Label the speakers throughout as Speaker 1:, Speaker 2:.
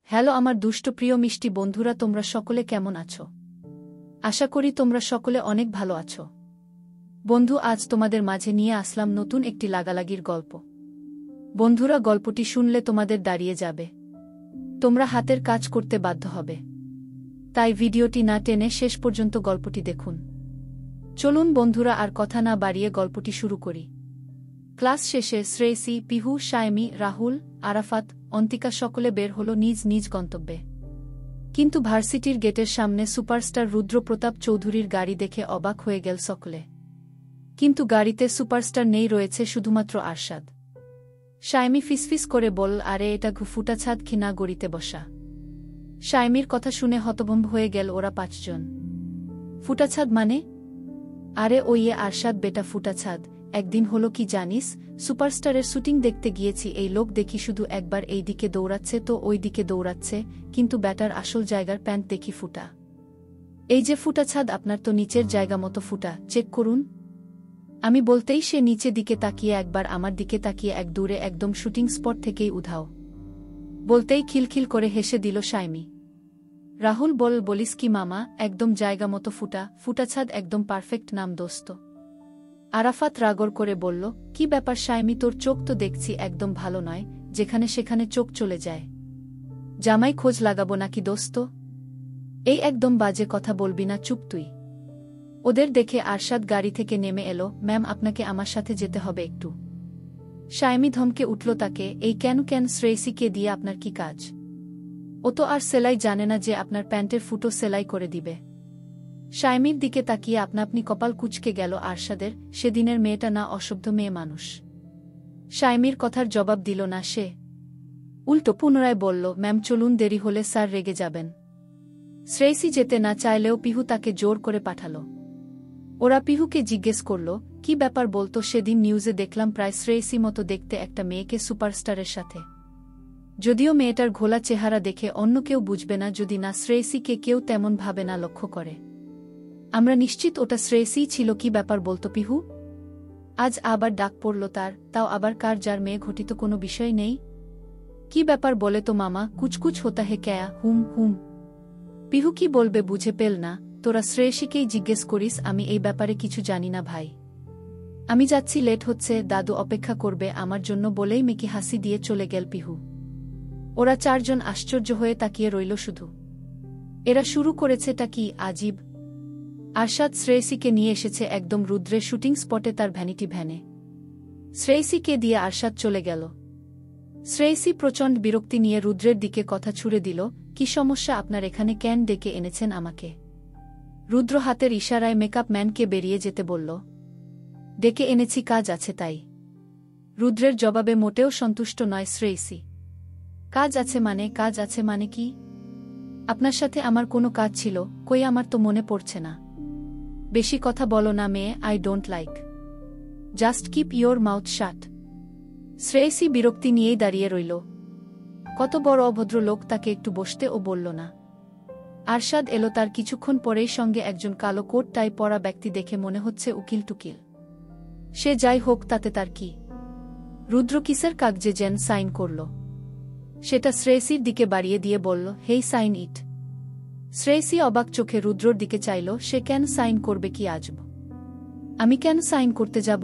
Speaker 1: Hello আমার দুষ্ট প্রিয় মিষ্টি বন্ধুরা, তোমরা সকলে কেমন আছো? আশা করি তোমরা সকলে অনেক ভালো আছো। বন্ধু, আজ তোমাদের মাঝে নিয়ে আসলাম নতুন একটি লাগালাগির গল্প। বন্ধুরা, গল্পটি শুনলে তোমাদের দাঁড়িয়ে যাবে, তোমরা হাতের কাজ করতে বাধ্য হবে। তাই ভিডিওটি না টেনে শেষ পর্যন্ত গল্পটি দেখুন। চলুন বন্ধুরা, আর কথা না বাড়িয়ে গল্পটি শুরু করি। ক্লাস শেষে শ্রেয়সী, পিহু, সায়মী, রাহুল, আরাফাত, অন্তিকা সকলে বের হল নিজ নিজ গন্তব্যে। কিন্তু ভার্সিটির গেটের সামনে সুপারস্টার রুদ্রপ্রতাপ চৌধুরীর গাড়ি দেখে অবাক হয়ে গেল সকলে। কিন্তু গাড়িতে সুপারস্টার নেই, রয়েছে শুধুমাত্র আরশাদ। সায়মী ফিসফিস করে বলল, আরে এটা ফুটাছাদ কি না গড়িতে বসা? সায়মীর কথা শুনে হতভম্ব হয়ে গেল ওরা পাঁচজন। ফুটাছাদ মানে? আরে ওই আরশাদ বেটা, ফুটাছাদ। একদিন হলো কি জানিস, সুপারস্টারের শুটিং দেখতে গিয়েছি, এই লোক দেখি শুধু একবার এই দিকে দৌড়াচ্ছে তো ওই দিকে দৌড়াচ্ছে, কিন্তু ব্যাটার আসল জায়গার প্যান্ট দেখি ফুটা। এই যে ফুটাছাদ, আপনার তো নিচের জায়গা মতো ফুটা, চেক করুন। আমি বলতেই সে নিচে দিকে তাকিয়ে একবার আমার দিকে তাকিয়ে এক দূরে একদম শুটিং স্পট থেকেই উধাও। বলতেই খিলখিল করে হেসে দিল সায়মী। রাহুল বলিস কি মামা, একদম জায়গা মতো ফুটা, ফুটাছাদ একদম পারফেক্ট নাম দোস্ত। আরাফাত রাগর করে বলল, কি ব্যাপার সায়মী, তোর চোখ তো দেখছি একদম ভালো নয়, যেখানে সেখানে চোখ চলে যায়। জামাই খোঁজ লাগাবো নাকি দোস্ত? এই একদম বাজে কথা বলবি না, চুপ তুই। ওদের দেখে আরশাদ গাড়ি থেকে নেমে এলো। ম্যাম, আপনাকে আমার সাথে যেতে হবে একটু। সায়মী ধমকে উঠল তাকে, এই কেন শ্রেয়সীকে দিয়ে আপনার কি কাজ? ও তো আর সেলাই জানে না যে আপনার প্যান্টের ফুটো সেলাই করে দিবে। সায়মীর দিকে তাকিয়ে আপনি কপাল কুঁচকে গেল আরশাদের। সেদিনের মেয়েটা না অসভ্য মেয়ে মানুষ? সায়মীর কথার জবাব দিল না সে, উল্টো পুনরায় বলল, ম্যাম চলুন, দেরি হলে স্যার রেগে যাবেন। শ্রেয়সী যেতে না চাইলেও পিহু তাকে জোর করে পাঠাল। ওরা পিহুকে জিজ্ঞেস করল, কি ব্যাপার বলতো, সেদিন নিউজে দেখলাম প্রায় শ্রেয়সী মতো দেখতে একটা মেয়েকে সুপারস্টারের সাথে। যদিও মেয়েটার ঘোলা চেহারা দেখে অন্য কেউ বুঝবে না যদি না শ্রেয়সীকে কেউ তেমন ভাবে না লক্ষ্য করে। আমরা নিশ্চিত ওটা শ্রেয়সী ছিল। কি ব্যাপার বলতো পিহু? আজ আবার ডাক পড়ল তার, তাও আবার কার, যার মেয়ে ঘটিত কোনো বিষয় নেই? কি ব্যাপার বলে তো মামা, কুচকুচ হোতা হে ক্যা? হুম। পিহু কি বলবে বুঝে পেল না। তোরা শ্রেয়সীকেই জিজ্ঞেস করিস, আমি এই ব্যাপারে কিছু জানি না ভাই। আমি যাচ্ছি, লেট হচ্ছে, দাদু অপেক্ষা করবে আমার জন্য বলেই মেকি হাসি দিয়ে চলে গেল পিহু। ওরা চারজন আশ্চর্য হয়ে তাকিয়ে রইল শুধু। এরা শুরু করেছেটা কি আজীব! আরশাদ শ্রেয়সীকে নিয়ে এসেছে একদম রুদ্রের শুটিং স্পটে তার ভ্যানিটি ভ্যানে। শ্রেয়সীকে দিয়ে আরশাদ চলে গেল। শ্রেয়সী প্রচণ্ড বিরক্তি নিয়ে রুদ্রের দিকে কথা ছুড়ে দিল, কি সমস্যা আপনার, এখানে কেন ডেকে এনেছেন আমাকে? রুদ্র হাতের ইশারায় মেকআপ ম্যানকে বেরিয়ে যেতে বলল, ডেকে এনেছি, কাজ আছে তাই। রুদ্রের জবাবে মোটেও সন্তুষ্ট নয় শ্রেয়সী। কাজ আছে মানে কি? আপনার সাথে আমার কোনো কাজ ছিল, কই আমার তো মনে পড়ছে না। বেশি কথা বলো না মেয়ে, I don't like. Just keep your mouth shut. Shreyasi বিরক্তি নিয়েই দাঁড়িয়ে রইল। কত বড় অভদ্র লোক, তাকে একটু বসতেও বলল না। আরশাদ এলো তার কিছুক্ষণ পরেই, সঙ্গে একজন কালো কোট টাই পরা ব্যক্তি দেখে মনে হচ্ছে উকিল টুকিল। সে যাই হোক, তাতে তার কি? রুদ্র কিসের কাগজে যেন সাইন করল, সেটা শ্রেয়সীর দিকে বাড়িয়ে দিয়ে বলল, হেই সাইন ইট। শ্রেয়সী অবাক চোখে রুদ্রর দিকে চাইল। সে কেন সাইন করবে, কি আজব? আমি কেন সাইন করতে যাব?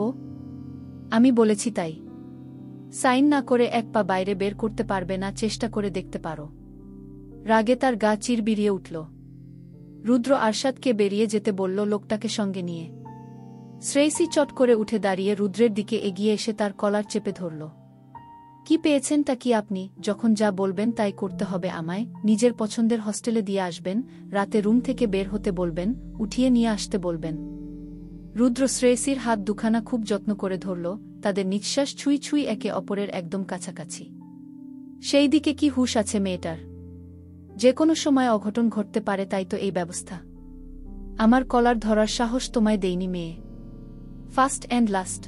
Speaker 1: আমি বলেছি তাই। সাইন না করে এক পা বাইরে বের করতে পারবে না? চেষ্টা করে দেখতে পারো। রাগে তার গা চিরবিরিয়ে উঠল। রুদ্র আরশাদকে বেরিয়ে যেতে বলল লোকটাকে সঙ্গে নিয়ে। শ্রেয়সী চট করে উঠে দাঁড়িয়ে রুদ্রের দিকে এগিয়ে এসে তার কলার চেপে ধরল। কি পেয়েছেনটা কি আপনি? যখন যা বলবেন তাই করতে হবে আমায়। নিজের পছন্দের হস্টেলে দিয়ে আসবেন, রাতে রুম থেকে বের হতে বলবেন, উঠিয়ে নিয়ে আসতে বলবেন। রুদ্র শ্রেয়সীর হাত দুখানা খুব যত্ন করে ধরল। তাদের নিঃশ্বাস ছুঁই ছুঁই একে অপরের একদম কাছাকাছি। সেই দিকে কি হুঁশ আছে মেয়েটার? যে কোনো সময় অঘটন ঘটতে পারে, তাই তো এই ব্যবস্থা। আমার কলার ধরার সাহস তোমায় দেইনি মেয়ে। First and last.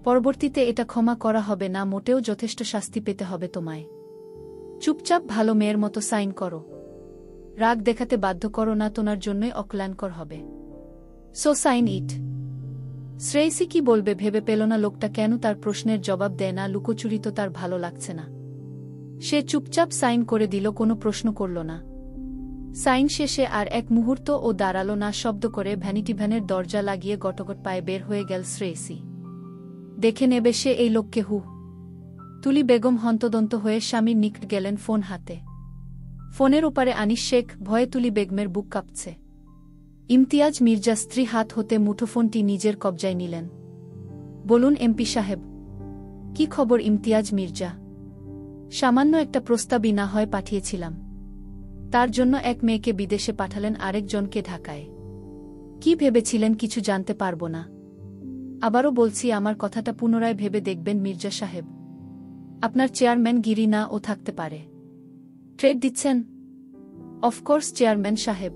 Speaker 1: পরবর্তীতে এটা ক্ষমা করা হবে না মোটেও, যথেষ্ট শাস্তি পেতে হবে তোমায়। চুপচাপ ভালো মেয়ের মতো সাইন করো। রাগ দেখাতে বাধ্য করো না, তোমার জন্যই অকল্যাণকর হবে। So sign it. শ্রেয়সী কি বলবে ভেবে পেল না। লোকটা কেন তার প্রশ্নের জবাব দেয় না, লুকোচুরি তো তার ভালো লাগছে না। সে চুপচাপ সাইন করে দিল, কোনো প্রশ্ন করল না। সাইন শেষে আর এক মুহূর্ত ও দাঁড়াল না, শব্দ করে ভ্যানিটি ভ্যানের দরজা লাগিয়ে গটগট পায়ে বের হয়ে গেল শ্রেয়সী। দেখে নেবে সে এই লোককে। তুলি বেগম হন্তদন্ত হয়ে স্বামীর নিকট গেলেন, ফোন হাতে। ফোনের ওপারে আনিস শেখ। ভয়ে তুলি বেগমের বুক কাঁপছে। ইমতিয়াজ মির্জা স্ত্রী হাত হতে মুঠোফোনটি নিজের কবজায় নিলেন। বলুন এমপি সাহেব। কি খবর ইমতিয়াজ মির্জা? সামান্য একটা প্রস্তাবই না হয় পাঠিয়েছিলাম। তার জন্য এক মেয়েকে বিদেশে পাঠালেন, আরেকজনকে ঢাকায়। কি ভেবেছিলেন কিছু জানতে পারব না? আবারও বলছি, আমার কথাটা পুনরায় ভেবে দেখবেন মির্জা সাহেব। আপনার চেয়ারম্যান গিরি না ও থাকতে পারে। ট্রেড দিচ্ছেন? অফকোর্স চেয়ারম্যান সাহেব।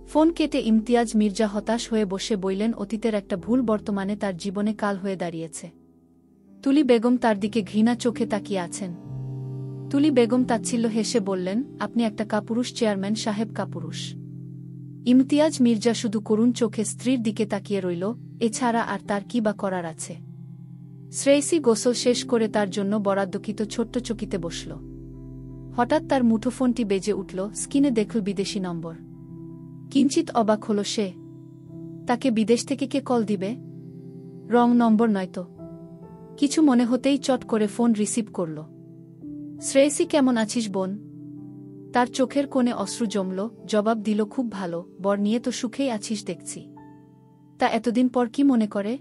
Speaker 1: ফোন কেটে ইমতিয়াজ মির্জা হতাশ হয়ে বসে বইলেন, অতীতের একটা ভুল বর্তমানে তার জীবনে কাল হয়ে দাঁড়িয়েছে। তুলি বেগম তার দিকে ঘৃণা চোখে তাকিয়ে আছেন। তুলি বেগম তাচ্ছিল্য হেসে বললেন, আপনি একটা কাপুরুষ চেয়ারম্যান সাহেব, কাপুরুষ। ইমতিয়াজ মির্জা শুধু করুণ চোখে স্ত্রীর দিকে তাকিয়ে রইল, এছাড়া আর তার কি বা করার আছে। শ্রেয়সী গোসল শেষ করে তার জন্য বরাদ্দকৃত ছোট্ট চকিতে বসল। হঠাৎ তার মুঠোফোনটি বেজে উঠল, স্ক্রিনে দেখল বিদেশি নম্বর। কিঞ্চিত অবাক হল সে। তাকে বিদেশ থেকে কে কল দিবে? রং নম্বর নয়তো? কিছু মনে হতেই চট করে ফোন রিসিভ করল। শ্রেয়সী, কেমন আছিস বোন? তার চোখের কোণে অশ্রু জমল। জবাব দিল, খুব ভালো, বর নিয়ে তো সুখেই আছিস দেখছি। তা এতদিন পর কি মনে করে?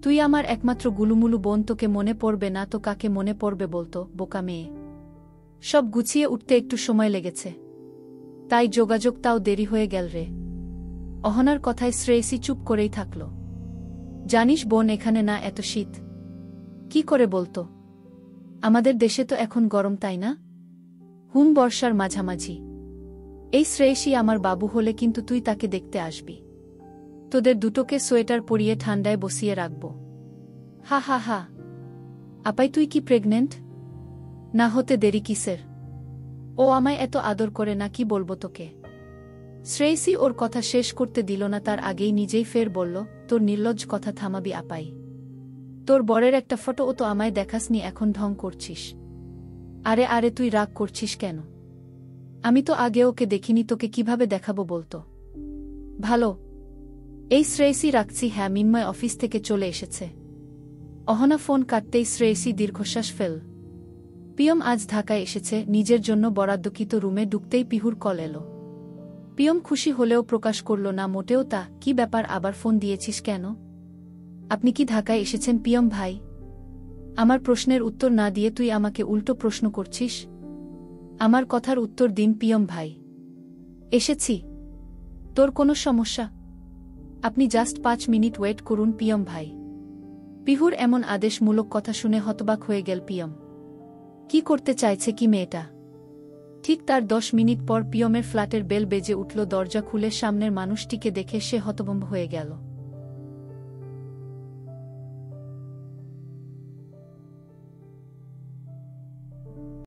Speaker 1: তুই আমার একমাত্র গুলুমুলু বোন, তোকে মনে পড়বে না তো কাকে মনে পড়বে বলতো, বোকা মেয়ে। সব গুছিয়ে উঠতে একটু সময় লেগেছে, তাই যোগাযোগটাও দেরি হয়ে গেল রে। অহনার কথায় শ্রেয়সী চুপ করেই থাকল। জানিস বোন, এখানে না এত শীত। কি করে বলতো? আমাদের দেশে তো এখন গরম, তাই না? বর্ষার মাঝামাঝি। এই শ্রেয়সী আমার বাবু হলে কিন্তু তুই তাকে দেখতে আসবি। তোদের দুটোকে সোয়েটার পরিয়ে ঠান্ডায় বসিয়ে রাখব। হা হা হা। আপাই, তুই কি প্রেগনেন্ট? না হতে দেরি কিসের? ও আমায় এত আদর করে না, কি বলবো তোকে। শ্রেয়সী ওর কথা শেষ করতে দিল না, তার আগেই নিজেই ফের বলল, তোর নির্লজ্জ কথা থামাবি আপাই। তোর বরের একটা ফটো ও তো আমায় দেখাসনি, এখন ঢং করছিস। আরে আরে, তুই রাগ করছিস কেন? আমি তো আগে ওকে দেখিনি, তোকে কিভাবে দেখাবো বলতো? ভালো। এই শ্রেয়সী, রাখছি হ্যাঁ। মিন্ময় অফিস থেকে চলে এসেছে। অহনা ফোন কাটতেই শ্রেয়সী দীর্ঘশ্বাস ফেল। পিয়ম আজ ঢাকায় এসেছে। নিজের জন্য বরাদ্দকৃত রুমে ঢুকতেই পিহুর কল এলো। পিয়ম খুশি হলেও প্রকাশ করল না মোটেও। তা কি ব্যাপার, আবার ফোন দিয়েছিস কেন? আপনি কি ঢাকায় এসেছেন পিয়ম ভাই? আমার প্রশ্নের উত্তর না দিয়ে তুই আমাকে উল্টো প্রশ্ন করছিস। আমার কথার উত্তর দিন পিয়ম ভাই। এসেছি। তোর কোনো সমস্যা? আপনি জাস্ট 5 মিনিট ওয়েট করুন পিয়ম ভাই। পিহুর এমন আদেশমূলক কথা শুনে হতবাক হয়ে গেল পিয়ম। কি করতে চাইছে কি মেয়েটা? ঠিক তার 10 মিনিট পর পিয়মের ফ্ল্যাটের বেল বেজে উঠল। দরজা খুলে সামনের মানুষটিকে দেখে সে হতভম্ব হয়ে গেল।